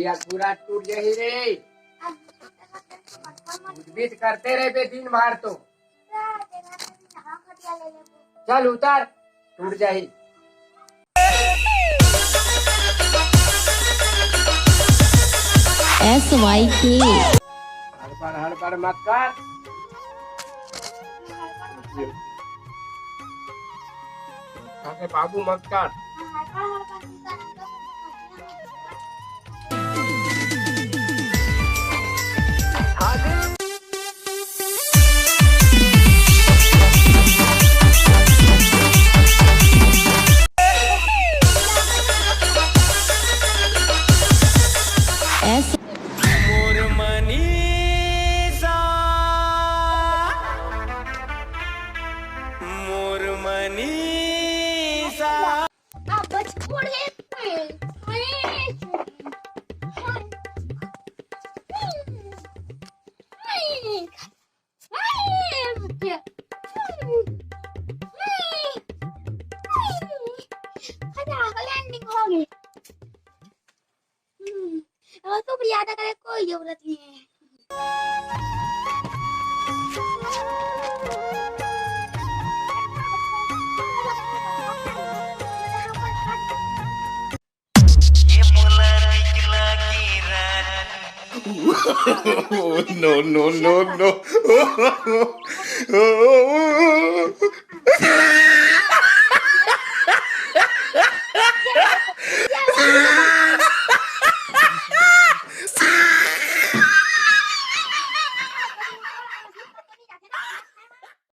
दिया पूरा टूट जाही रे। बीत करते रहे बे दिन भर तो। चल उतर, टूट जाही। SYK हड़बड़ मत कर। बाबू मत कर। तो याद करे कोई जरूरत नहीं है। No, no, no, no.